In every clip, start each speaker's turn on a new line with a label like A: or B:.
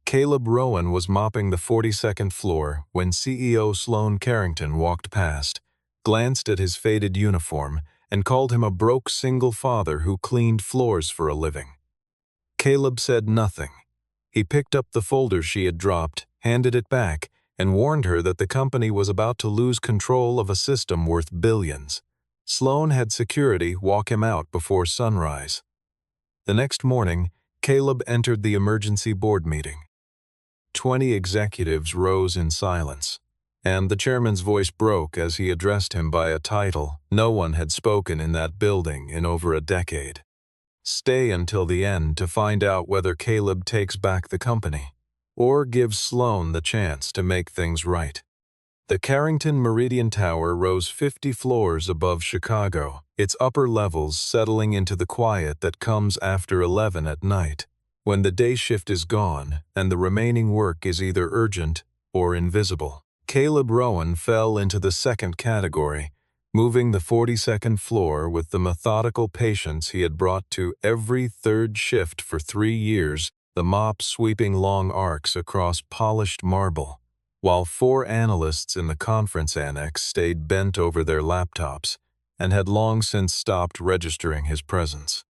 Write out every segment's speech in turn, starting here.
A: Caleb Rowan was mopping the 42nd floor when CEO Sloan Carrington walked past, glanced at his faded uniform, and called him a broke single father who cleaned floors for a living. Caleb said nothing. He picked up the folder she had dropped, handed it back, and warned her that the company was about to lose control of a system worth billions. Sloan had security walk him out before sunrise. The next morning, Caleb entered the emergency board meeting. 20 executives rose in silence, and the chairman's voice broke as he addressed him by a title no one had spoken in that building in over a decade. Stay until the end to find out whether Caleb takes back the company, or gives Sloan the chance to make things right. The Carrington Meridian Tower rose 50 floors above Chicago, its upper levels settling into the quiet that comes after 11 at night, when the day shift is gone and the remaining work is either urgent or invisible. Caleb Rowan fell into the second category, moving the 42nd floor with the methodical patience he had brought to every third shift for 3 years, the mop sweeping long arcs across polished marble, while 4 analysts in the conference annex stayed bent over their laptops and had long since stopped registering his presence.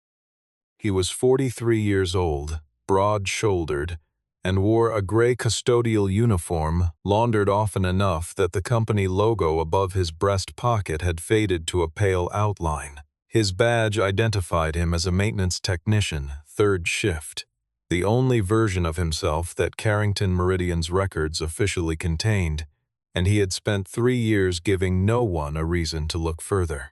A: He was 43 years old, broad-shouldered, and wore a gray custodial uniform laundered often enough that the company logo above his breast pocket had faded to a pale outline. His badge identified him as a maintenance technician, third shift, the only version of himself that Carrington Meridian's records officially contained, and he had spent 3 years giving no one a reason to look further.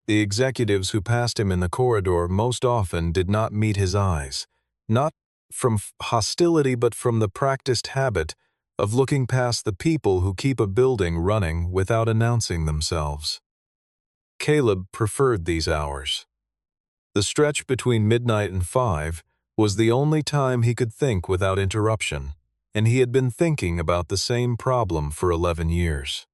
A: The executives who passed him in the corridor most often did not meet his eyes, not from hostility but from the practiced habit of looking past the people who keep a building running without announcing themselves. Caleb preferred these hours. The stretch between midnight and 5 was the only time he could think without interruption, and he had been thinking about the same problem for 11 years.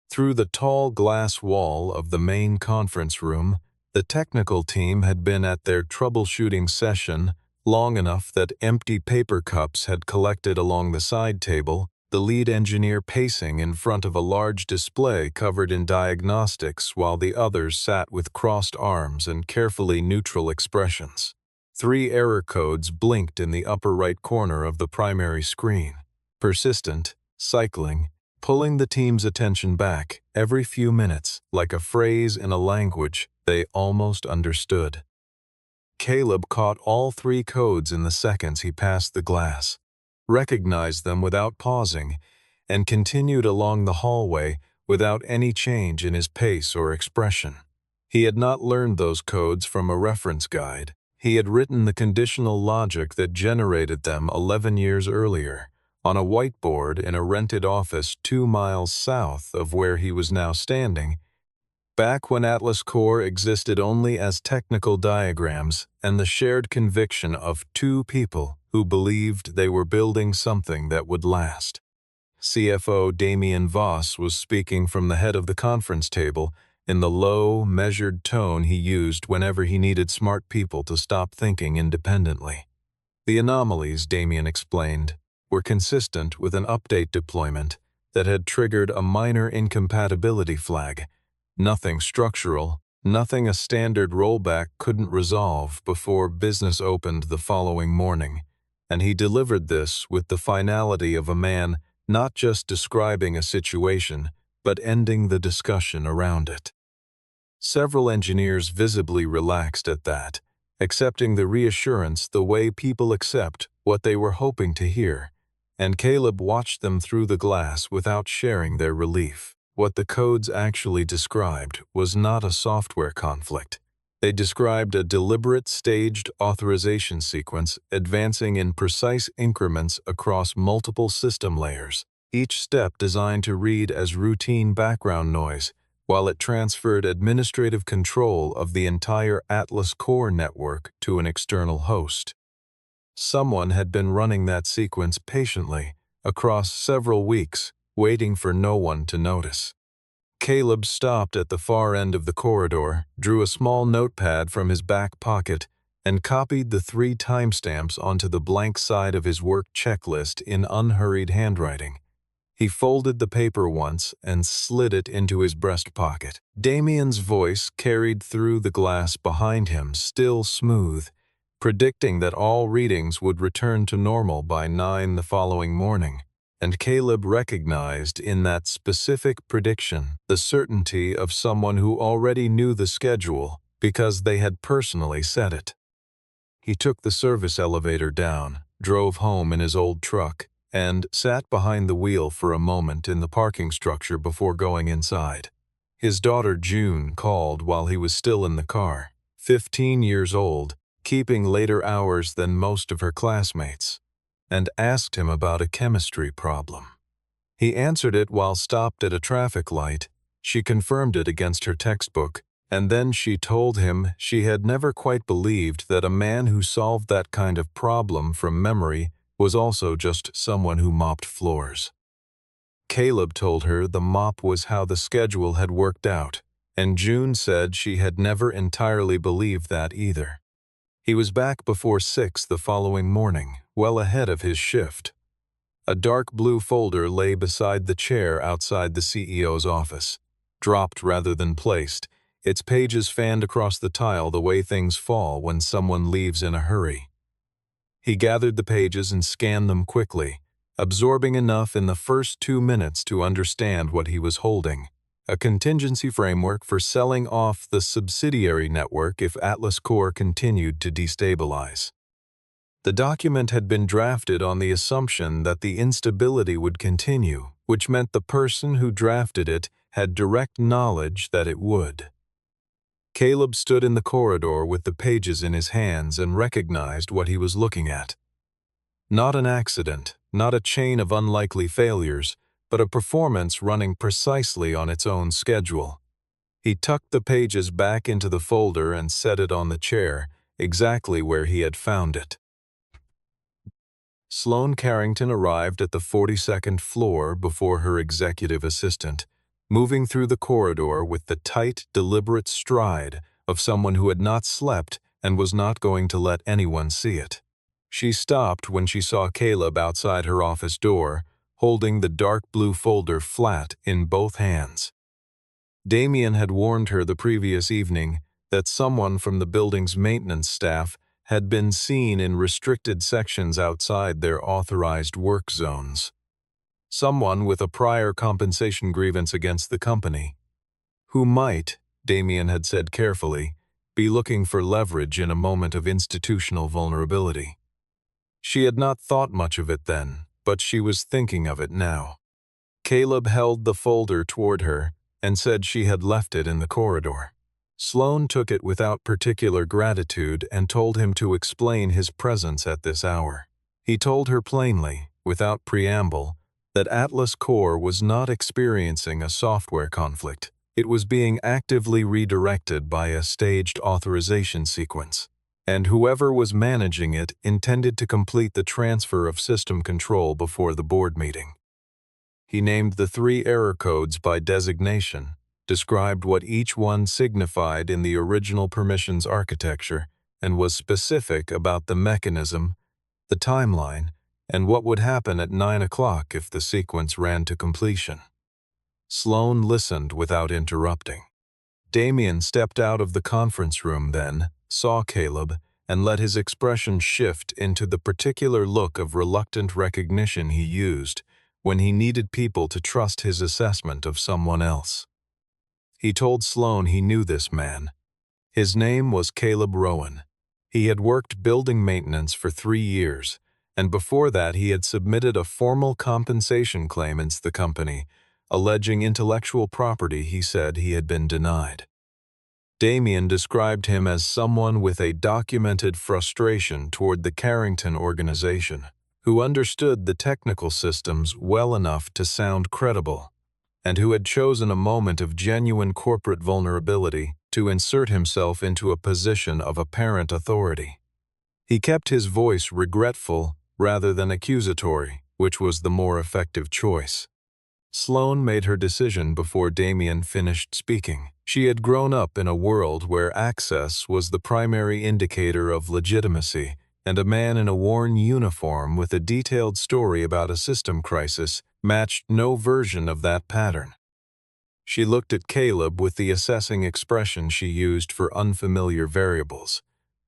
A: Through the tall glass wall of the main conference room, the technical team had been at their troubleshooting session long enough that empty paper cups had collected along the side table, the lead engineer pacing in front of a large display covered in diagnostics while the others sat with crossed arms and carefully neutral expressions. 3 error codes blinked in the upper right corner of the primary screen, persistent, cycling, pulling the team's attention back every few minutes like a phrase in a language they almost understood. Caleb caught all 3 codes in the seconds he passed the glass, recognized them without pausing, and continued along the hallway without any change in his pace or expression. He had not learned those codes from a reference guide. He had written the conditional logic that generated them 11 years earlier, on a whiteboard in a rented office 2 miles south of where he was now standing, back when Atlas Core existed only as technical diagrams and the shared conviction of 2 people who believed they were building something that would last. CFO Damian Voss was speaking from the head of the conference table in the low, measured tone he used whenever he needed smart people to stop thinking independently. The anomalies, Damian explained, were consistent with an update deployment that had triggered a minor incompatibility flag. Nothing structural, nothing a standard rollback couldn't resolve before business opened the following morning, and he delivered this with the finality of a man not just describing a situation, but ending the discussion around it. Several engineers visibly relaxed at that, accepting the reassurance the way people accept what they were hoping to hear, and Caleb watched them through the glass without sharing their relief. What the codes actually described was not a software conflict. They described a deliberate staged authorization sequence advancing in precise increments across multiple system layers, each step designed to read as routine background noise, while it transferred administrative control of the entire Atlas Core network to an external host. Someone had been running that sequence patiently, across several weeks, waiting for no one to notice. Caleb stopped at the far end of the corridor, drew a small notepad from his back pocket, and copied the 3 timestamps onto the blank side of his work checklist in unhurried handwriting. He folded the paper once and slid it into his breast pocket. Damien's voice carried through the glass behind him, still smooth, predicting that all readings would return to normal by 9 the following morning. And Caleb recognized in that specific prediction the certainty of someone who already knew the schedule because they had personally set it. He took the service elevator down, drove home in his old truck, and sat behind the wheel for a moment in the parking structure before going inside. His daughter June called while he was still in the car, 15 years old, keeping later hours than most of her classmates, and asked him about a chemistry problem. He answered it while stopped at a traffic light. She confirmed it against her textbook, and then she told him she had never quite believed that a man who solved that kind of problem from memory was also just someone who mopped floors. Caleb told her the mop was how the schedule had worked out, and June said she had never entirely believed that either. He was back before 6 the following morning, well ahead of his shift. A dark blue folder lay beside the chair outside the CEO's office, dropped rather than placed, its pages fanned across the tile the way things fall when someone leaves in a hurry. He gathered the pages and scanned them quickly, absorbing enough in the first 2 minutes to understand what he was holding: a contingency framework for selling off the subsidiary network if Atlas Core continued to destabilize. The document had been drafted on the assumption that the instability would continue, which meant the person who drafted it had direct knowledge that it would. Caleb stood in the corridor with the pages in his hands and recognized what he was looking at. Not an accident, not a chain of unlikely failures, but a performance running precisely on its own schedule. He tucked the pages back into the folder and set it on the chair, exactly where he had found it. Sloane Carrington arrived at the 42nd floor before her executive assistant, moving through the corridor with the tight, deliberate stride of someone who had not slept and was not going to let anyone see it. She stopped when she saw Caleb outside her office door, holding the dark blue folder flat in both hands. Damien had warned her the previous evening that someone from the building's maintenance staff had been seen in restricted sections outside their authorized work zones. Someone with a prior compensation grievance against the company, who might, Damien had said carefully, be looking for leverage in a moment of institutional vulnerability. She had not thought much of it then, but she was thinking of it now. Caleb held the folder toward her and said she had left it in the corridor. Sloane took it without particular gratitude and told him to explain his presence at this hour. He told her plainly, without preamble, that Atlas Core was not experiencing a software conflict. It was being actively redirected by a staged authorization sequence, and whoever was managing it intended to complete the transfer of system control before the board meeting. He named the 3 error codes by designation, described what each one signified in the original permissions architecture, and was specific about the mechanism, the timeline, and what would happen at 9 o'clock if the sequence ran to completion. Sloane listened without interrupting. Damien stepped out of the conference room then, saw Caleb, and let his expression shift into the particular look of reluctant recognition he used when he needed people to trust his assessment of someone else. He told Sloane he knew this man. His name was Caleb Rowan. He had worked building maintenance for 3 years, and before that he had submitted a formal compensation claim against the company, alleging intellectual property he said he had been denied. Damien described him as someone with a documented frustration toward the Carrington organization, who understood the technical systems well enough to sound credible, and who had chosen a moment of genuine corporate vulnerability to insert himself into a position of apparent authority. He kept his voice regretful rather than accusatory, which was the more effective choice. Sloane made her decision before Damien finished speaking. She had grown up in a world where access was the primary indicator of legitimacy, and a man in a worn uniform with a detailed story about a system crisis matched no version of that pattern. She looked at Caleb with the assessing expression she used for unfamiliar variables,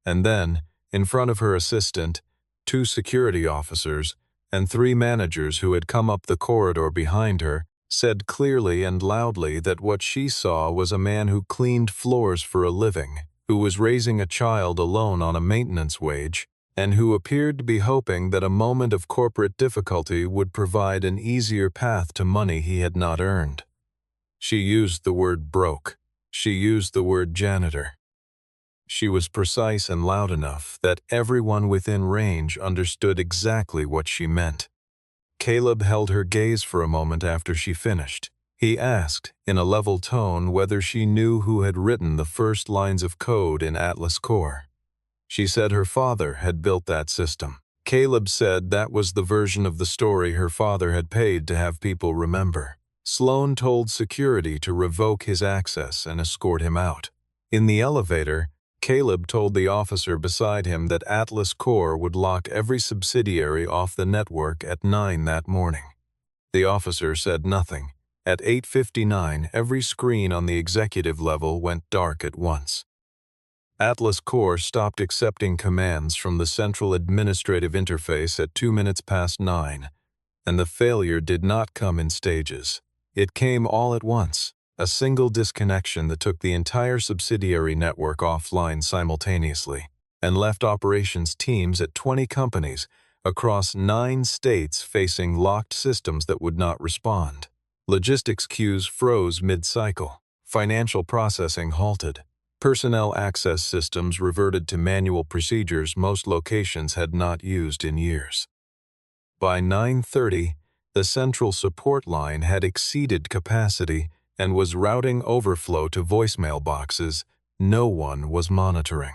A: and then, in front of her assistant, 2 security officers, and 3 managers who had come up the corridor behind her, said clearly and loudly that what she saw was a man who cleaned floors for a living, who was raising a child alone on a maintenance wage, and who appeared to be hoping that a moment of corporate difficulty would provide an easier path to money he had not earned. She used the word broke. She used the word janitor. She was precise and loud enough that everyone within range understood exactly what she meant. Caleb held her gaze for a moment after she finished. He asked, in a level tone, whether she knew who had written the first lines of code in Atlas Core. She said her father had built that system. Caleb said that was the version of the story her father had paid to have people remember. Sloane told security to revoke his access and escort him out. In the elevator, Caleb told the officer beside him that Atlas Core would lock every subsidiary off the network at 9 that morning. The officer said nothing. At 8:59, every screen on the executive level went dark at once. Atlas Core stopped accepting commands from the central administrative interface at 2 minutes past 9, and the failure did not come in stages. It came all at once, a single disconnection that took the entire subsidiary network offline simultaneously, and left operations teams at 20 companies across 9 states facing locked systems that would not respond. Logistics queues froze mid-cycle. Financial processing halted. Personnel access systems reverted to manual procedures most locations had not used in years. By 9:30, the central support line had exceeded capacity and was routing overflow to voicemail boxes no one was monitoring.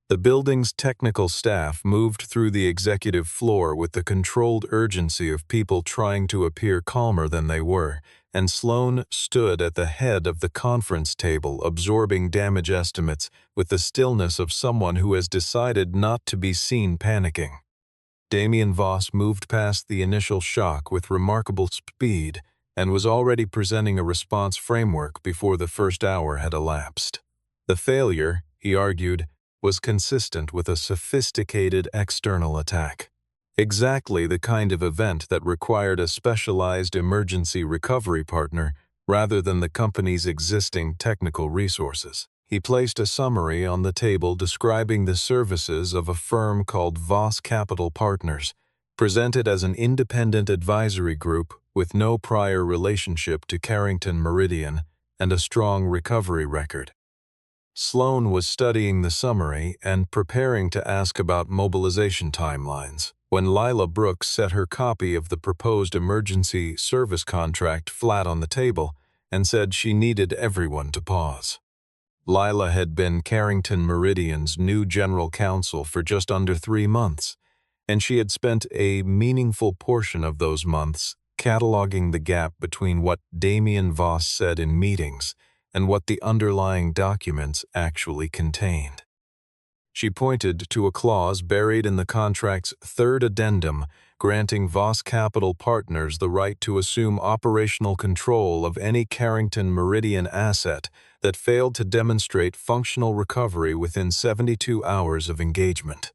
A: The building's technical staff moved through the executive floor with the controlled urgency of people trying to appear calmer than they were, and Sloane stood at the head of the conference table absorbing damage estimates with the stillness of someone who has decided not to be seen panicking. Damien Voss moved past the initial shock with remarkable speed and was already presenting a response framework before the first hour had elapsed. The failure, he argued, was consistent with a sophisticated external attack. Exactly the kind of event that required a specialized emergency recovery partner rather than the company's existing technical resources. He placed a summary on the table describing the services of a firm called Voss Capital Partners, presented as an independent advisory group with no prior relationship to Carrington Meridian and a strong recovery record. Sloane was studying the summary and preparing to ask about mobilization timelines when Lila Brooks set her copy of the proposed emergency service contract flat on the table and said she needed everyone to pause. Lila had been Carrington Meridian's new general counsel for just under 3 months, and she had spent a meaningful portion of those months cataloging the gap between what Damien Voss said in meetings and what the underlying documents actually contained. She pointed to a clause buried in the contract's 3rd addendum granting Voss Capital Partners the right to assume operational control of any Carrington Meridian asset that failed to demonstrate functional recovery within 72 hours of engagement.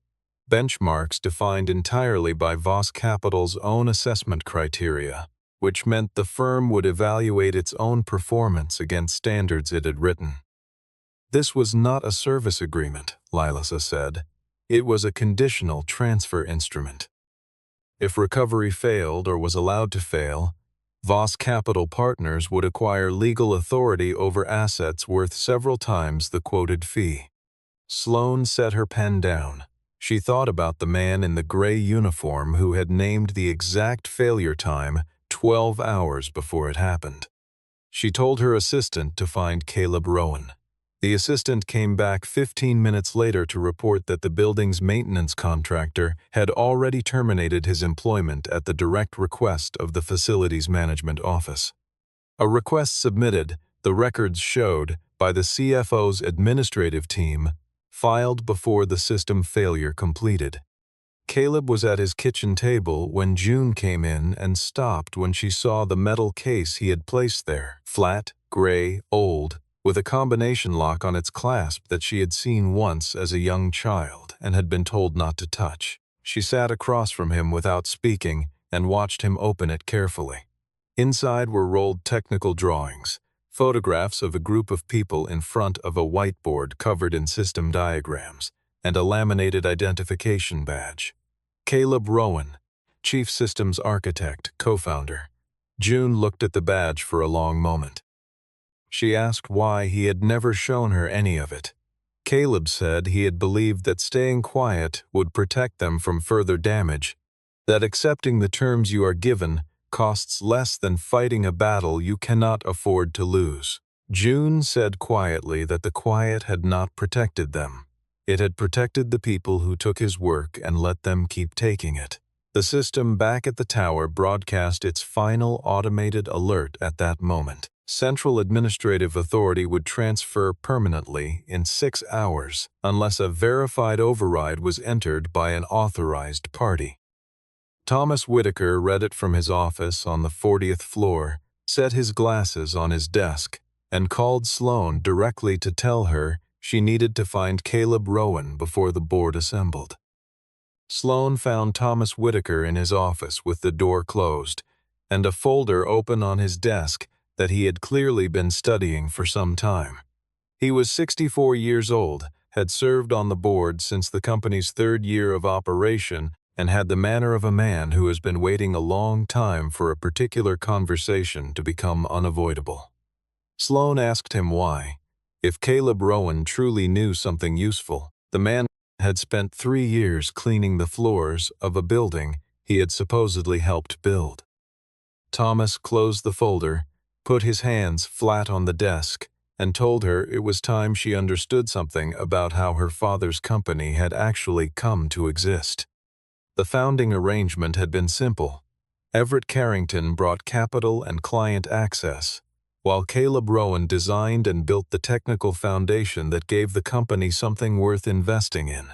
A: Benchmarks defined entirely by Voss Capital's own assessment criteria, which meant the firm would evaluate its own performance against standards it had written. This was not a service agreement, Lilasa said. It was a conditional transfer instrument. If recovery failed or was allowed to fail, Voss Capital Partners would acquire legal authority over assets worth several times the quoted fee. Sloane set her pen down. She thought about the man in the gray uniform who had named the exact failure time 12 hours before it happened. She told her assistant to find Caleb Rowan. The assistant came back 15 minutes later to report that the building's maintenance contractor had already terminated his employment at the direct request of the facilities management office. A request submitted, the records showed, by the CFO's administrative team, filed before the system failure completed. Caleb was at his kitchen table when June came in and stopped when she saw the metal case he had placed there, flat, gray, old, with a combination lock on its clasp that she had seen once as a young child and had been told not to touch. She sat across from him without speaking and watched him open it carefully. Inside were rolled technical drawings, photographs of a group of people in front of a whiteboard covered in system diagrams, and a laminated identification badge. Caleb Rowan, Chief Systems Architect, co-founder. June looked at the badge for a long moment. She asked why he had never shown her any of it. Caleb said he had believed that staying quiet would protect them from further damage, that accepting the terms you are given costs less than fighting a battle you cannot afford to lose. June said quietly that the quiet had not protected them. It had protected the people who took his work and let them keep taking it. The system back at the tower broadcast its final automated alert at that moment. Central Administrative Authority would transfer permanently in 6 hours unless a verified override was entered by an authorized party. Thomas Whitaker read it from his office on the 40th floor, set his glasses on his desk, and called Sloan directly to tell her she needed to find Caleb Rowan before the board assembled. Sloan found Thomas Whitaker in his office with the door closed, and a folder open on his desk that he had clearly been studying for some time. He was 64 years old, had served on the board since the company's 3rd year of operation, and had the manner of a man who has been waiting a long time for a particular conversation to become unavoidable. Sloan asked him why. If Caleb Rowan truly knew something useful, the man had spent 3 years cleaning the floors of a building he had supposedly helped build. Thomas closed the folder, put his hands flat on the desk, and told her it was time she understood something about how her father's company had actually come to exist. The founding arrangement had been simple. Everett Carrington brought capital and client access, while Caleb Rowan designed and built the technical foundation that gave the company something worth investing in.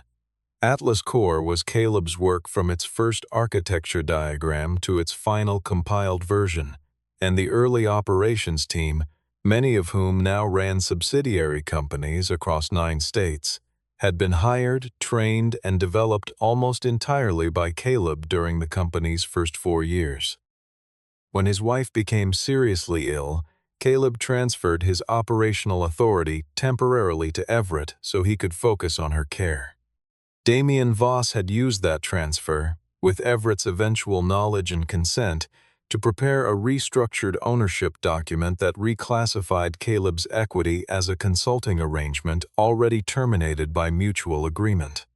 A: Atlas Core was Caleb's work from its first architecture diagram to its final compiled version, and the early operations team, many of whom now ran subsidiary companies across 9 states, had been hired, trained, and developed almost entirely by Caleb during the company's first 4 years. When his wife became seriously ill, Caleb transferred his operational authority temporarily to Everett so he could focus on her care. Damian Voss had used that transfer, with Everett's eventual knowledge and consent, to prepare a restructured ownership document that reclassified Caleb's equity as a consulting arrangement already terminated by mutual agreement.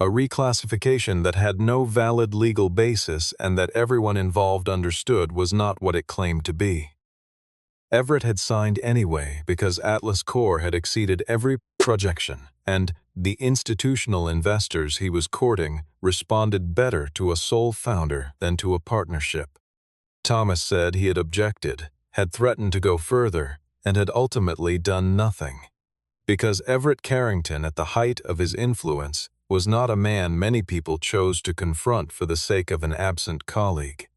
A: A reclassification that had no valid legal basis and that everyone involved understood was not what it claimed to be. Everett had signed anyway because Atlas Core had exceeded every projection, and the institutional investors he was courting responded better to a sole founder than to a partnership. Thomas said he had objected, had threatened to go further, and had ultimately done nothing. Because Everett Carrington, at the height of his influence, was not a man many people chose to confront for the sake of an absent colleague.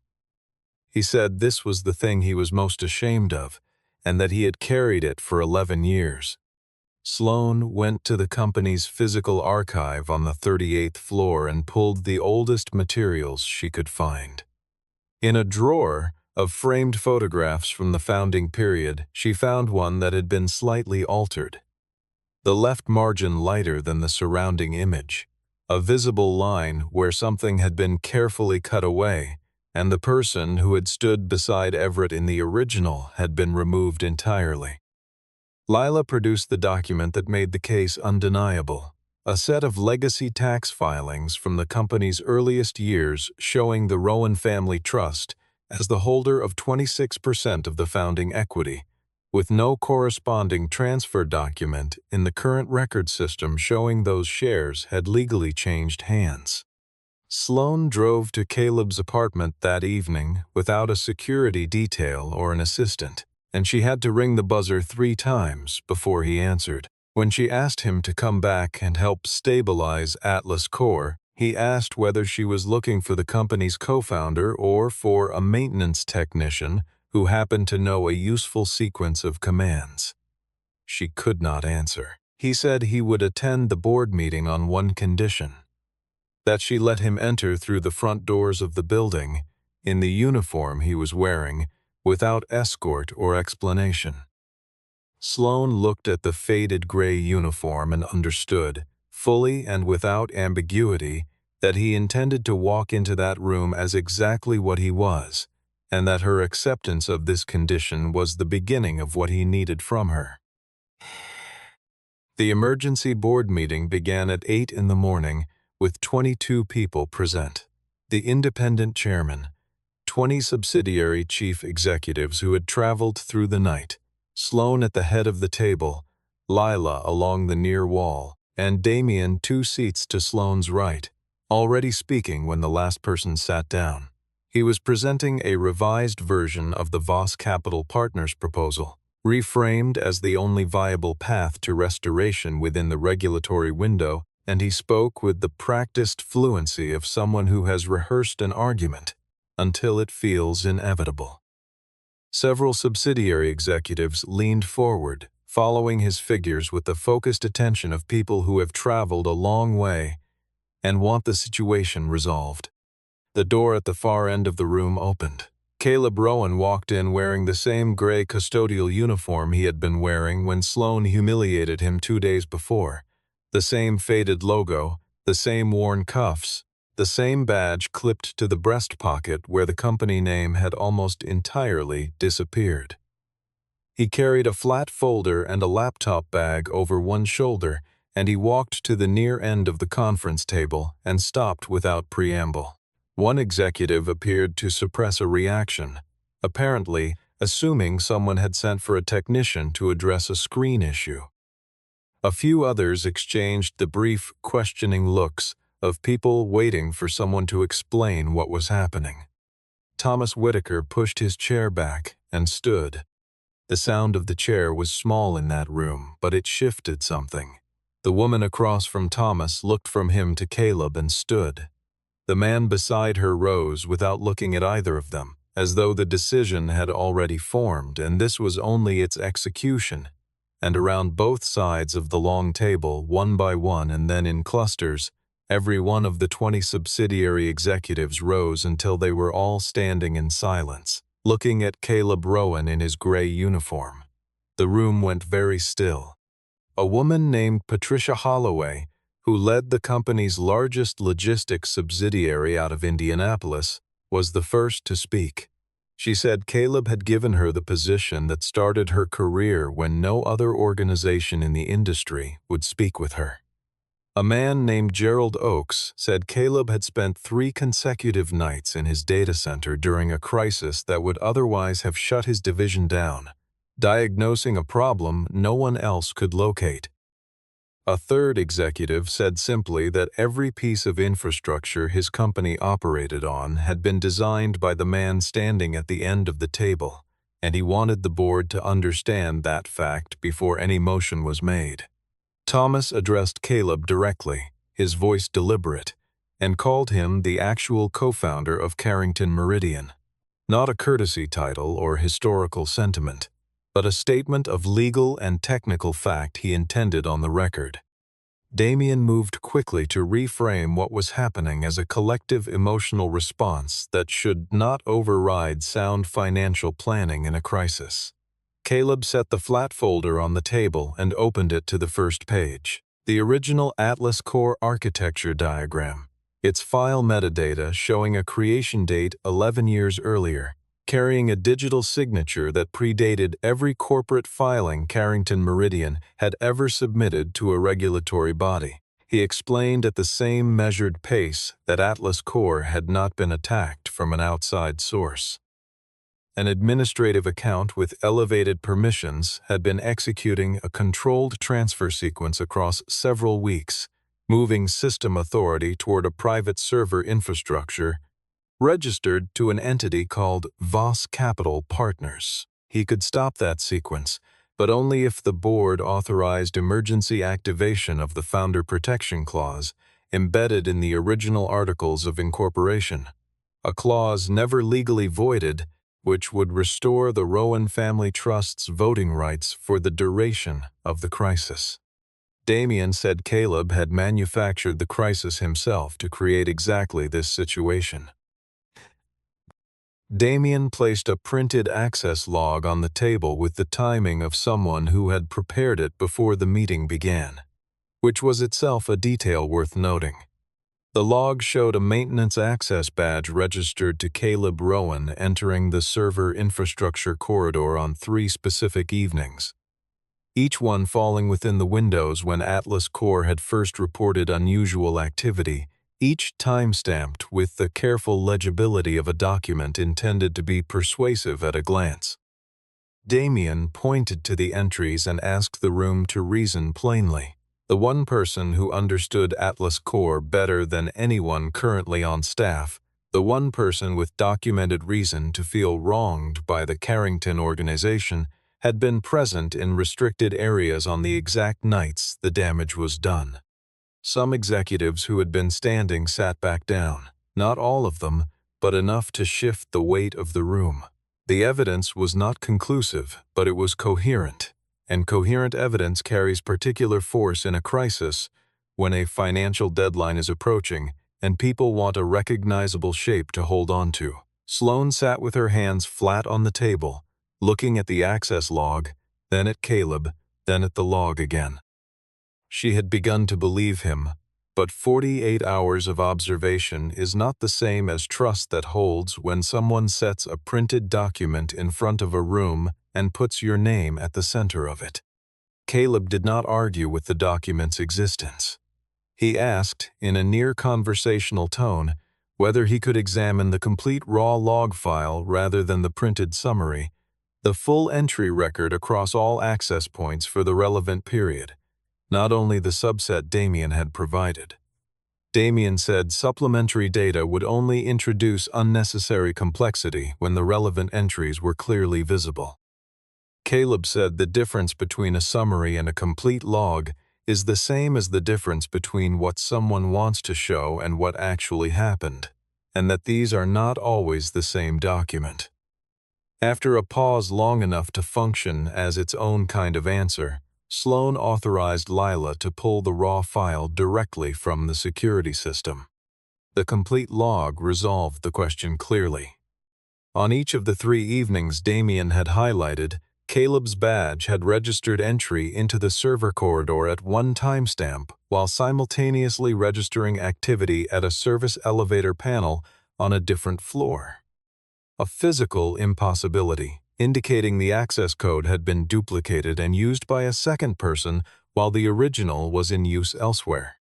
A: He said this was the thing he was most ashamed of, and that he had carried it for 11 years. Sloan went to the company's physical archive on the 38th floor and pulled the oldest materials she could find. In a drawer of framed photographs from the founding period, she found one that had been slightly altered. The left margin lighter than the surrounding image, a visible line where something had been carefully cut away, and the person who had stood beside Everett in the original had been removed entirely. Lila produced the document that made the case undeniable, a set of legacy tax filings from the company's earliest years showing the Rowan family trust as the holder of 26% of the founding equity, with no corresponding transfer document in the current record system showing those shares had legally changed hands. Sloan drove to Caleb's apartment that evening without a security detail or an assistant, and she had to ring the buzzer 3 times before he answered. When she asked him to come back and help stabilize Atlas Core, he asked whether she was looking for the company's co-founder or for a maintenance technician who happened to know a useful sequence of commands. She could not answer. He said he would attend the board meeting on one condition: that she let him enter through the front doors of the building, in the uniform he was wearing, without escort or explanation. Sloan looked at the faded gray uniform and understood, fully and without ambiguity, that he intended to walk into that room as exactly what he was, and that her acceptance of this condition was the beginning of what he needed from her. The emergency board meeting began at 8 in the morning, with 22 people present. The independent chairman, 20 subsidiary chief executives who had traveled through the night, Sloan at the head of the table, Lila along the near wall, and Damien 2 seats to Sloan's right, already speaking when the last person sat down. He was presenting a revised version of the Voss Capital Partners proposal, reframed as the only viable path to restoration within the regulatory window, and he spoke with the practiced fluency of someone who has rehearsed an argument until it feels inevitable. Several subsidiary executives leaned forward, following his figures with the focused attention of people who have traveled a long way and want the situation resolved. The door at the far end of the room opened. Caleb Rowan walked in wearing the same gray custodial uniform he had been wearing when Sloan humiliated him 2 days before. The same faded logo, the same worn cuffs, the same badge clipped to the breast pocket where the company name had almost entirely disappeared. He carried a flat folder and a laptop bag over one shoulder, and he walked to the near end of the conference table and stopped without preamble. One executive appeared to suppress a reaction, apparently assuming someone had sent for a technician to address a screen issue. A few others exchanged the brief, questioning looks of people waiting for someone to explain what was happening. Thomas Whitaker pushed his chair back and stood. The sound of the chair was small in that room, but it shifted something. The woman across from Thomas looked from him to Caleb and stood. The man beside her rose without looking at either of them, as though the decision had already formed and this was only its execution. And around both sides of the long table, one by one and then in clusters, every one of the 20 subsidiary executives rose until they were all standing in silence, looking at Caleb Rowan in his gray uniform. The room went very still. A woman named Patricia Holloway, who led the company's largest logistics subsidiary out of Indianapolis, was the first to speak. She said Caleb had given her the position that started her career when no other organization in the industry would speak with her. A man named Gerald Oakes said Caleb had spent 3 consecutive nights in his data center during a crisis that would otherwise have shut his division down, diagnosing a problem no one else could locate. A third executive said simply that every piece of infrastructure his company operated on had been designed by the man standing at the end of the table, and he wanted the board to understand that fact before any motion was made. Thomas addressed Caleb directly, his voice deliberate, and called him the actual co-founder of Carrington Meridian. Not a courtesy title or historical sentiment, but a statement of legal and technical fact he intended on the record. Damien moved quickly to reframe what was happening as a collective emotional response that should not override sound financial planning in a crisis. Caleb set the flat folder on the table and opened it to the first page. The original Atlas Core architecture diagram, its file metadata showing a creation date 11 years earlier, carrying a digital signature that predated every corporate filing Carrington Meridian had ever submitted to a regulatory body. He explained at the same measured pace that Atlas Core had not been attacked from an outside source. An administrative account with elevated permissions had been executing a controlled transfer sequence across several weeks, moving system authority toward a private server infrastructure registered to an entity called Voss Capital Partners. He could stop that sequence, but only if the board authorized emergency activation of the Founder Protection Clause embedded in the original Articles of Incorporation, a clause never legally voided, which would restore the Rowan family trust's voting rights for the duration of the crisis. Damien said Caleb had manufactured the crisis himself to create exactly this situation. Damien placed a printed access log on the table with the timing of someone who had prepared it before the meeting began, which was itself a detail worth noting. The log showed a maintenance access badge registered to Caleb Rowan entering the server infrastructure corridor on 3 specific evenings, each one falling within the windows when Atlas Core had first reported unusual activity, each time-stamped with the careful legibility of a document intended to be persuasive at a glance. Damien pointed to the entries and asked the room to reason plainly. The one person who understood Atlas Core better than anyone currently on staff, the one person with documented reason to feel wronged by the Carrington organization, had been present in restricted areas on the exact nights the damage was done. Some executives who had been standing sat back down, not all of them, but enough to shift the weight of the room. The evidence was not conclusive, but it was coherent, and coherent evidence carries particular force in a crisis when a financial deadline is approaching and people want a recognizable shape to hold on to. Sloane sat with her hands flat on the table, looking at the access log, then at Caleb, then at the log again. She had begun to believe him, but 48 hours of observation is not the same as trust that holds when someone sets a printed document in front of a room and puts your name at the center of it. Caleb did not argue with the document's existence. He asked, in a near-conversational tone, whether he could examine the complete raw log file rather than the printed summary, the full entry record across all access points for the relevant period, not only the subset Damien had provided. Damien said supplementary data would only introduce unnecessary complexity when the relevant entries were clearly visible. Caleb said the difference between a summary and a complete log is the same as the difference between what someone wants to show and what actually happened, and that these are not always the same document. After a pause long enough to function as its own kind of answer, Sloane authorized Lila to pull the raw file directly from the security system. The complete log resolved the question clearly. On each of the 3 evenings Damien had highlighted, Caleb's badge had registered entry into the server corridor at one timestamp while simultaneously registering activity at a service elevator panel on a different floor. A physical impossibility, indicating the access code had been duplicated and used by a second person while the original was in use elsewhere.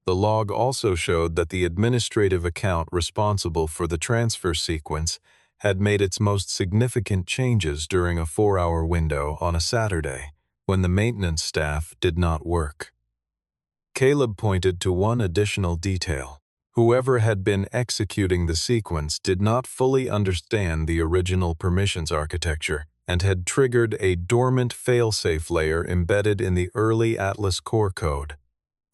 A: The log also showed that the administrative account responsible for the transfer sequence had made its most significant changes during a 4-hour window on a Saturday, when the maintenance staff did not work. Caleb pointed to one additional detail. Whoever had been executing the sequence did not fully understand the original permissions architecture and had triggered a dormant failsafe layer embedded in the early Atlas Core code,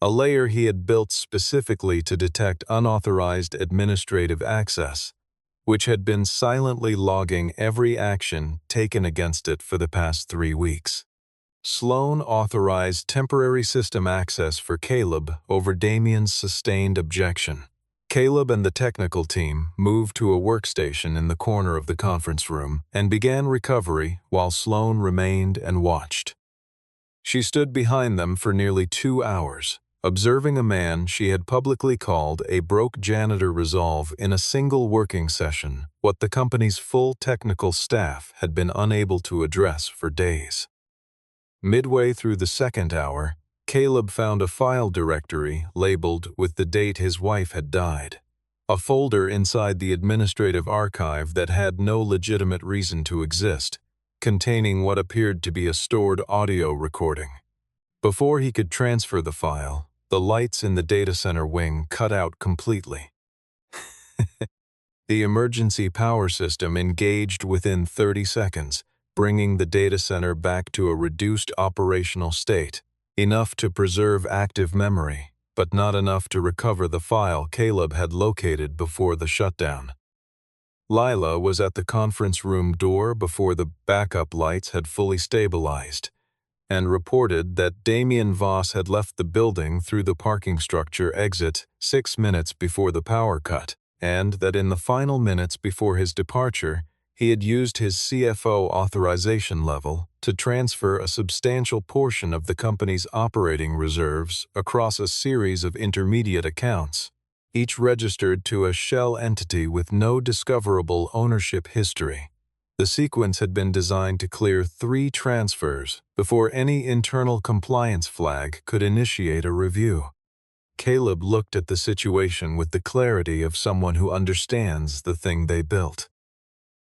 A: a layer he had built specifically to detect unauthorized administrative access, which had been silently logging every action taken against it for the past 3 weeks. Sloane authorized temporary system access for Caleb over Damien's sustained objection. Caleb and the technical team moved to a workstation in the corner of the conference room and began recovery while Sloane remained and watched. She stood behind them for nearly 2 hours, observing a man she had publicly called a broke janitor resolve in a single working session what the company's full technical staff had been unable to address for days. Midway through the 2nd hour, Caleb found a file directory labeled with the date his wife had died, a folder inside the administrative archive that had no legitimate reason to exist, containing what appeared to be a stored audio recording. Before he could transfer the file, The lights in the data center wing cut out completely. The emergency power system engaged within 30 seconds, bringing the data center back to a reduced operational state, enough to preserve active memory, but not enough to recover the file Caleb had located before the shutdown. Lila was at the conference room door before the backup lights had fully stabilized, and reported that Damien Voss had left the building through the parking structure exit 6 minutes before the power cut, and that in the final minutes before his departure, he had used his CFO authorization level to transfer a substantial portion of the company's operating reserves across a series of intermediate accounts, each registered to a shell entity with no discoverable ownership history. The sequence had been designed to clear 3 transfers before any internal compliance flag could initiate a review. Caleb looked at the situation with the clarity of someone who understands the thing they built.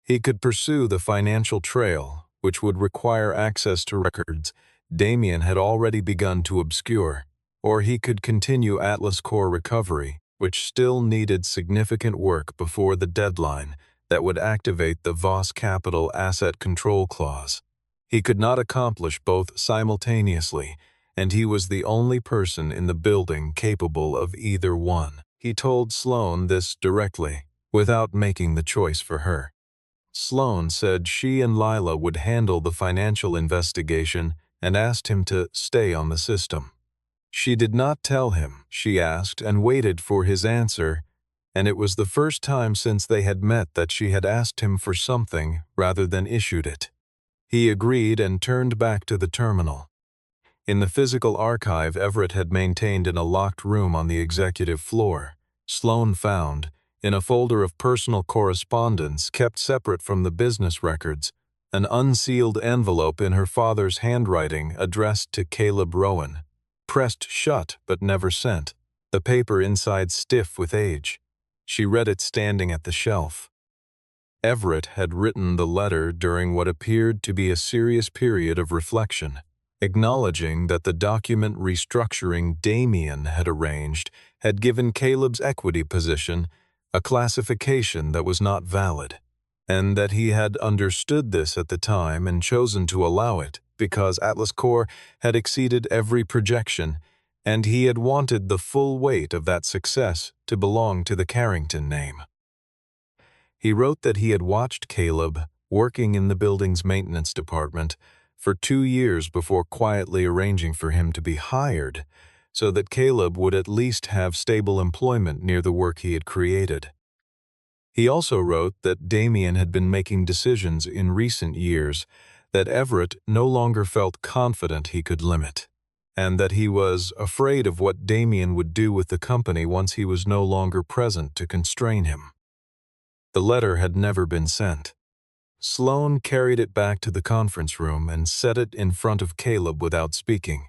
A: He could pursue the financial trail, which would require access to records Damien had already begun to obscure, or he could continue Atlas Core recovery, which still needed significant work before the deadline that would activate the Voss Capital Asset Control Clause. He could not accomplish both simultaneously, and he was the only person in the building capable of either one. He told Sloan this directly, without making the choice for her. Sloan said she and Lila would handle the financial investigation and asked him to stay on the system. She did not tell him, she asked and waited for his answer, and it was the first time since they had met that she had asked him for something rather than issued it. He agreed and turned back to the terminal. In the physical archive Everett had maintained in a locked room on the executive floor, Sloan found, in a folder of personal correspondence kept separate from the business records, an unsealed envelope in her father's handwriting addressed to Caleb Rowan, pressed shut but never sent, the paper inside stiff with age. She read it standing at the shelf. Everett had written the letter during what appeared to be a serious period of reflection, acknowledging that the document restructuring Damien had arranged had given Caleb's equity position a classification that was not valid, and that he had understood this at the time and chosen to allow it because Atlas Core had exceeded every projection, and he had wanted the full weight of that success to belong to the Carrington name. He wrote that he had watched Caleb working in the building's maintenance department for 2 years before quietly arranging for him to be hired, so that Caleb would at least have stable employment near the work he had created. He also wrote that Damien had been making decisions in recent years that Everett no longer felt confident he could limit, and that he was afraid of what Damien would do with the company once he was no longer present to constrain him. The letter had never been sent. Sloan carried it back to the conference room and set it in front of Caleb without speaking.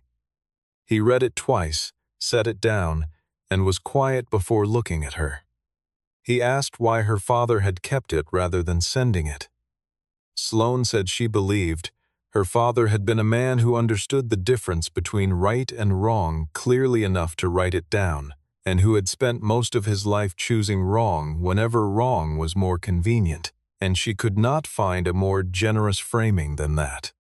A: He read it twice, set it down, and was quiet before looking at her. He asked why her father had kept it rather than sending it. Sloan said she believed her father had been a man who understood the difference between right and wrong clearly enough to write it down, and who had spent most of his life choosing wrong whenever wrong was more convenient, and she could not find a more generous framing than that.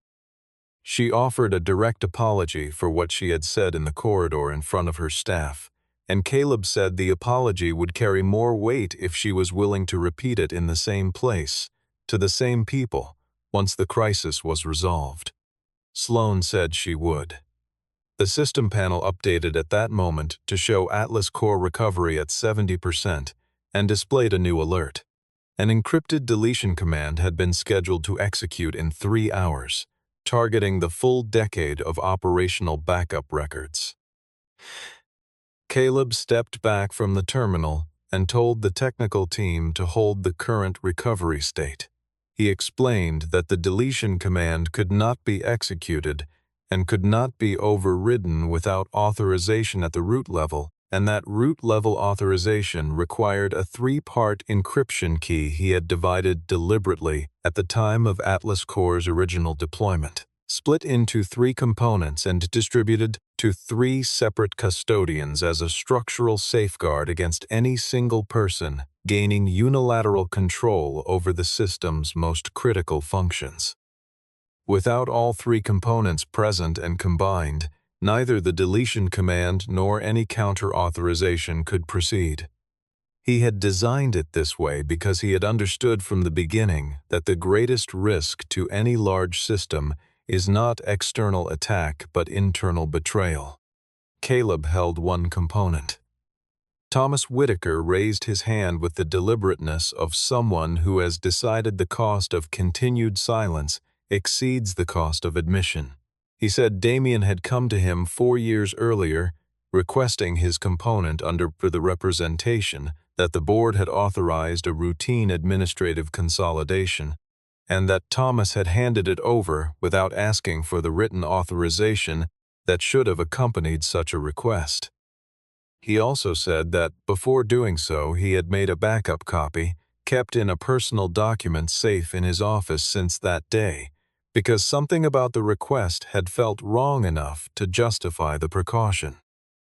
A: She offered a direct apology for what she had said in the corridor in front of her staff, and Caleb said the apology would carry more weight if she was willing to repeat it in the same place, to the same people, once the crisis was resolved. Sloan said she would. The system panel updated at that moment to show Atlas Core recovery at 70% and displayed a new alert. An encrypted deletion command had been scheduled to execute in 3 hours, targeting the full decade of operational backup records. Caleb stepped back from the terminal and told the technical team to hold the current recovery state. He explained that the deletion command could not be executed and could not be overridden without authorization at the root level, and that root-level authorization required a 3-part encryption key he had divided deliberately at the time of Atlas Core's original deployment. split into 3 components and distributed to 3 separate custodians as a structural safeguard against any single person gaining unilateral control over the system's most critical functions. Without all 3 components present and combined, neither the deletion command nor any counter-authorization could proceed. He had designed it this way because he had understood from the beginning that the greatest risk to any large system is not external attack but internal betrayal. Caleb held one component. Thomas Whitaker raised his hand with the deliberateness of someone who has decided the cost of continued silence exceeds the cost of admission. He said Damien had come to him 4 years earlier, requesting his component under the representation that the board had authorized a routine administrative consolidation, and that Thomas had handed it over without asking for the written authorization that should have accompanied such a request. He also said that, before doing so, he had made a backup copy, kept in a personal document safe in his office since that day, because something about the request had felt wrong enough to justify the precaution.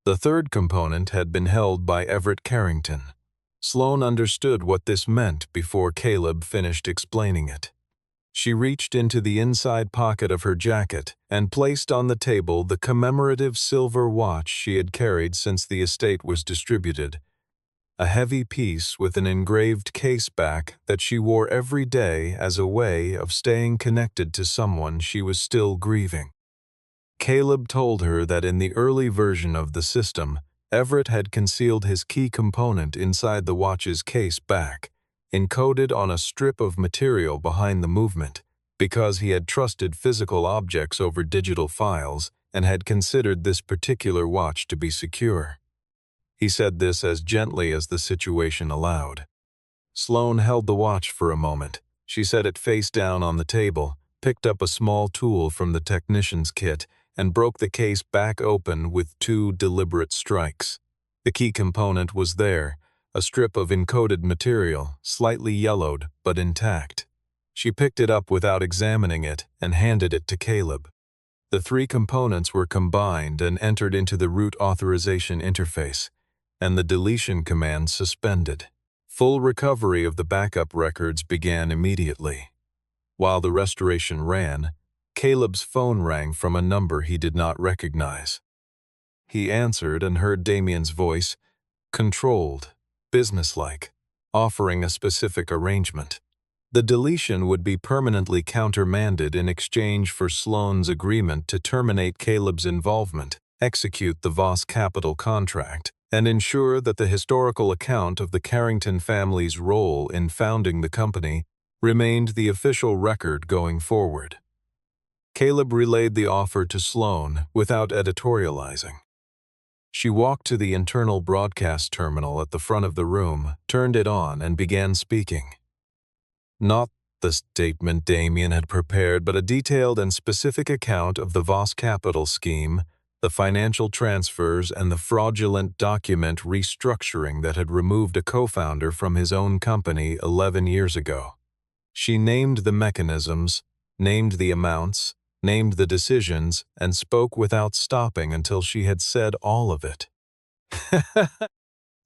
A: The third component had been held by Everett Carrington. Sloane understood what this meant before Caleb finished explaining it. She reached into the inside pocket of her jacket and placed on the table the commemorative silver watch she had carried since the estate was distributed, a heavy piece with an engraved case back that she wore every day as a way of staying connected to someone she was still grieving. Caleb told her that in the early version of the system, Everett had concealed his key component inside the watch's case back, encoded on a strip of material behind the movement, because he had trusted physical objects over digital files and had considered this particular watch to be secure. He said this as gently as the situation allowed. Sloane held the watch for a moment. She set it face down on the table, picked up a small tool from the technician's kit, and broke the case back open with 2 deliberate strikes. The key component was there, a strip of encoded material, slightly yellowed but intact. She picked it up without examining it and handed it to Caleb. The 3 components were combined and entered into the root authorization interface, and the deletion command suspended. Full recovery of the backup records began immediately. While the restoration ran, Caleb's phone rang from a number he did not recognize. He answered and heard Damien's voice, controlled, businesslike, offering a specific arrangement. The deletion would be permanently countermanded in exchange for Sloane's agreement to terminate Caleb's involvement, execute the Voss Capital contract, and ensure that the historical account of the Carrington family's role in founding the company remained the official record going forward. Caleb relayed the offer to Sloane without editorializing. She walked to the internal broadcast terminal at the front of the room, turned it on, and began speaking. Not the statement Damien had prepared, but a detailed and specific account of the Voss Capital scheme, the financial transfers, and the fraudulent document restructuring that had removed a co-founder from his own company 11 years ago. She named the mechanisms, named the amounts, named the decisions, and spoke without stopping until she had said all of it.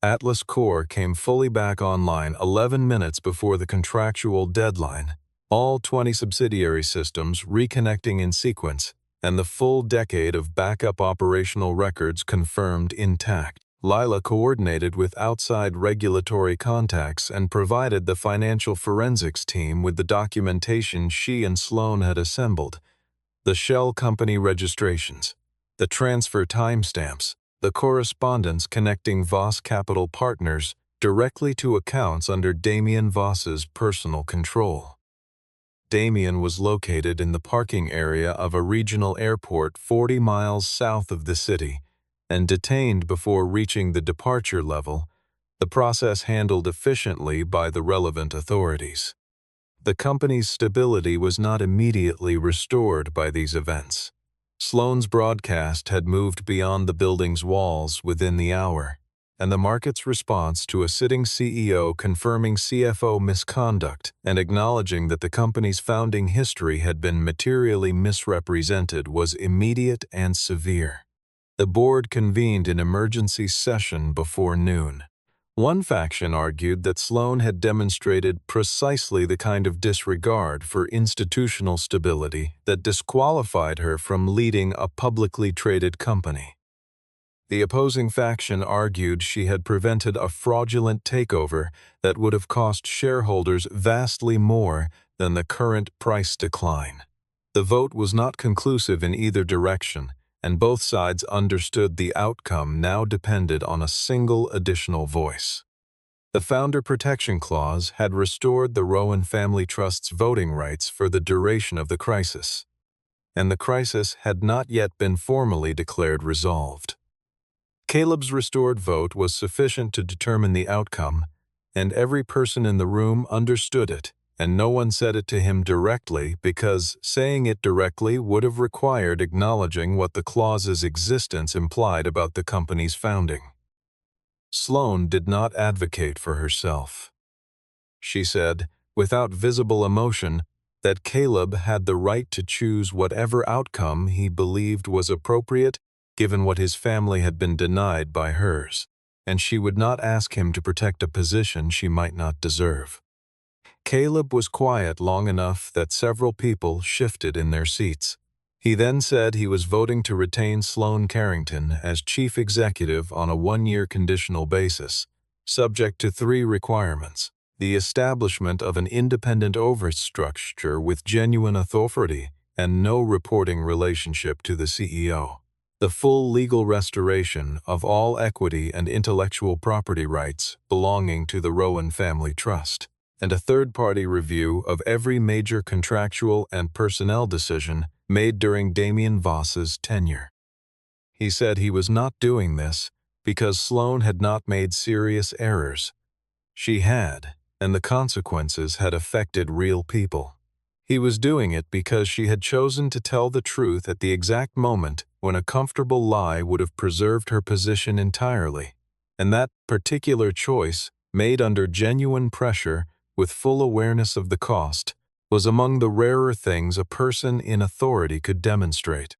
A: Atlas Core came fully back online 11 minutes before the contractual deadline, all 20 subsidiary systems reconnecting in sequence, and the full decade of backup operational records confirmed intact. Lila coordinated with outside regulatory contacts and provided the financial forensics team with the documentation she and Sloane had assembled, the shell company registrations, the transfer timestamps, the correspondence connecting Voss Capital Partners directly to accounts under Damien Voss's personal control. Damien was located in the parking area of a regional airport 40 miles south of the city and detained before reaching the departure level, the process handled efficiently by the relevant authorities. The company's stability was not immediately restored by these events. Sloane's broadcast had moved beyond the building's walls within the hour. and the market's response to a sitting CEO confirming CFO misconduct and acknowledging that the company's founding history had been materially misrepresented was immediate and severe. The board convened an emergency session before noon. One faction argued that Sloan had demonstrated precisely the kind of disregard for institutional stability that disqualified her from leading a publicly traded company. The opposing faction argued she had prevented a fraudulent takeover that would have cost shareholders vastly more than the current price decline. The vote was not conclusive in either direction, and both sides understood the outcome now depended on a single additional voice. The Founder Protection Clause had restored the Rowan Family Trust's voting rights for the duration of the crisis, and the crisis had not yet been formally declared resolved. Caleb's restored vote was sufficient to determine the outcome, and every person in the room understood it, and no one said it to him directly because saying it directly would have required acknowledging what the clause's existence implied about the company's founding. Sloan did not advocate for herself. She said, without visible emotion, that Caleb had the right to choose whatever outcome he believed was appropriate given what his family had been denied by hers, and she would not ask him to protect a position she might not deserve. Caleb was quiet long enough that several people shifted in their seats. He then said he was voting to retain Sloan Carrington as chief executive on a one-year conditional basis, subject to 3 requirements: the establishment of an independent overstructure with genuine authority and no reporting relationship to the CEO, the full legal restoration of all equity and intellectual property rights belonging to the Rowan Family Trust, and a third-party review of every major contractual and personnel decision made during Damien Voss's tenure. He said he was not doing this because Sloan had not made serious errors. She had, and the consequences had affected real people. He was doing it because she had chosen to tell the truth at the exact moment when a comfortable lie would have preserved her position entirely, and that particular choice, made under genuine pressure with full awareness of the cost, was among the rarer things a person in authority could demonstrate.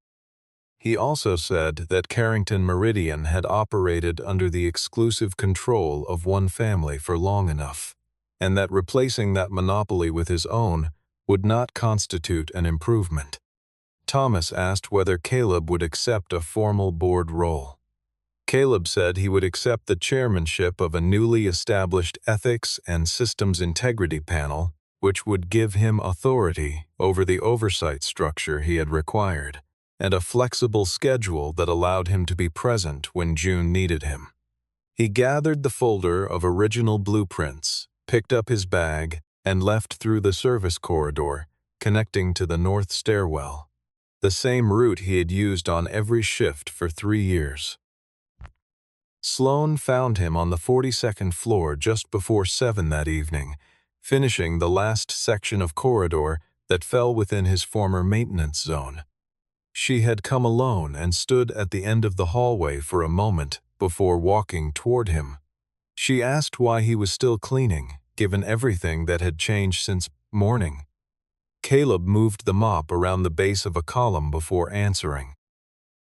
A: He also said that Carrington Meridian had operated under the exclusive control of one family for long enough, and that replacing that monopoly with his own would not constitute an improvement. Thomas asked whether Caleb would accept a formal board role. Caleb said he would accept the chairmanship of a newly established Ethics and Systems Integrity Panel, which would give him authority over the oversight structure he had required, and a flexible schedule that allowed him to be present when June needed him. He gathered the folder of original blueprints, picked up his bag, and left through the service corridor, connecting to the north stairwell, the same route he had used on every shift for 3 years. Sloan found him on the 42nd floor just before 7 that evening, finishing the last section of corridor that fell within his former maintenance zone. She had come alone and stood at the end of the hallway for a moment before walking toward him. She asked why he was still cleaning, given everything that had changed since morning. Caleb moved the mop around the base of a column before answering.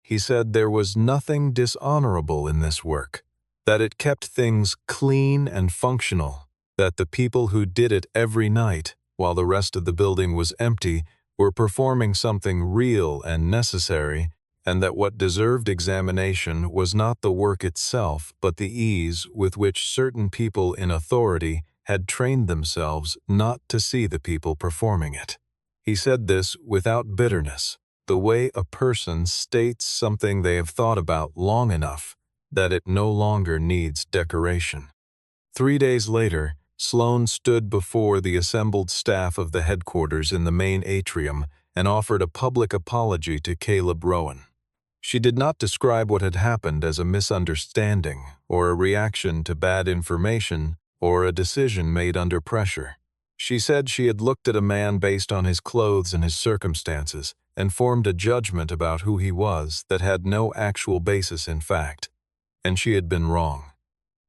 A: He said there was nothing dishonorable in this work, that it kept things clean and functional, that the people who did it every night, while the rest of the building was empty, were performing something real and necessary, and that what deserved examination was not the work itself but the ease with which certain people in authority had trained themselves not to see the people performing it. He said this without bitterness, the way a person states something they have thought about long enough that it no longer needs decoration. 3 days later, Sloan stood before the assembled staff of the headquarters in the main atrium and offered a public apology to Caleb Rowan. She did not describe what had happened as a misunderstanding or a reaction to bad information or a decision made under pressure. She said she had looked at a man based on his clothes and his circumstances and formed a judgment about who he was that had no actual basis in fact, and she had been wrong.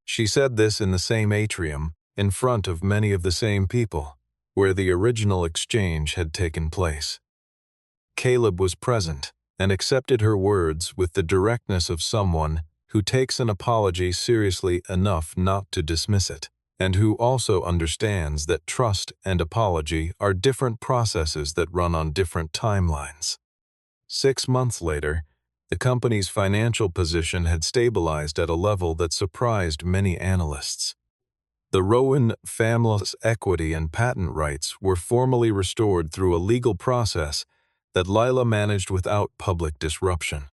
A: She said this in the same atrium, in front of many of the same people, where the original exchange had taken place. Caleb was present and accepted her words with the directness of someone who takes an apology seriously enough not to dismiss it, and who also understands that trust and apology are different processes that run on different timelines. 6 months later, the company's financial position had stabilized at a level that surprised many analysts. The Rowan family's equity and patent rights were formally restored through a legal process that Lila managed without public disruption.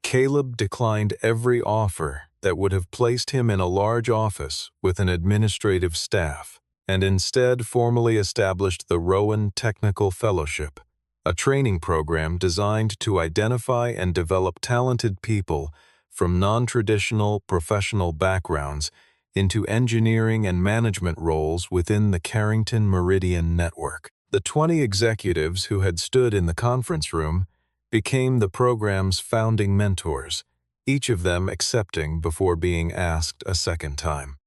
A: Caleb declined every offer that would have placed him in a large office with an administrative staff, and instead formally established the Rowan Technical Fellowship, a training program designed to identify and develop talented people from non-traditional professional backgrounds into engineering and management roles within the Carrington Meridian Network. The 20 executives who had stood in the conference room became the program's founding mentors, each of them accepting before being asked a second time.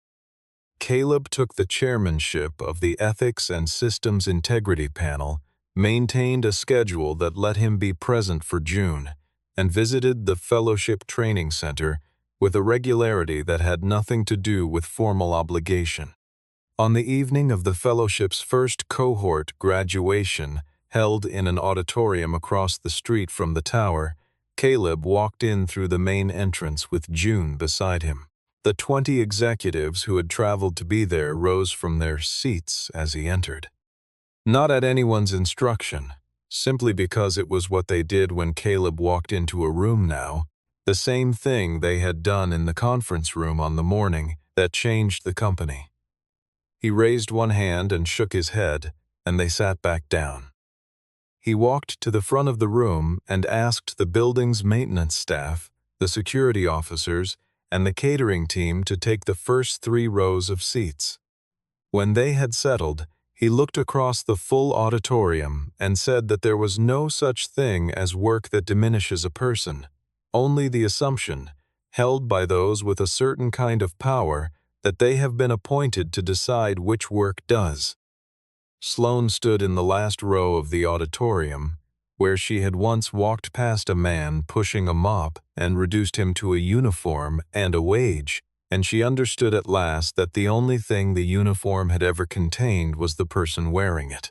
A: Caleb took the chairmanship of the Ethics and Systems Integrity Panel, maintained a schedule that let him be present for June, and visited the Fellowship Training Center with a regularity that had nothing to do with formal obligation. On the evening of the Fellowship's first cohort graduation, held in an auditorium across the street from the tower, Caleb walked in through the main entrance with June beside him. The 20 executives who had traveled to be there rose from their seats as he entered. Not at anyone's instruction, simply because it was what they did when Caleb walked into a room now, the same thing they had done in the conference room on the morning that changed the company. He raised one hand and shook his head, and they sat back down. He walked to the front of the room and asked the building's maintenance staff, the security officers, and the catering team to take the first 3 rows of seats. When they had settled, he looked across the full auditorium and said that there was no such thing as work that diminishes a person, only the assumption, held by those with a certain kind of power, that they have been appointed to decide which work does. Sloane stood in the last row of the auditorium, where she had once walked past a man pushing a mop and reduced him to a uniform and a wage, and she understood at last that the only thing the uniform had ever contained was the person wearing it.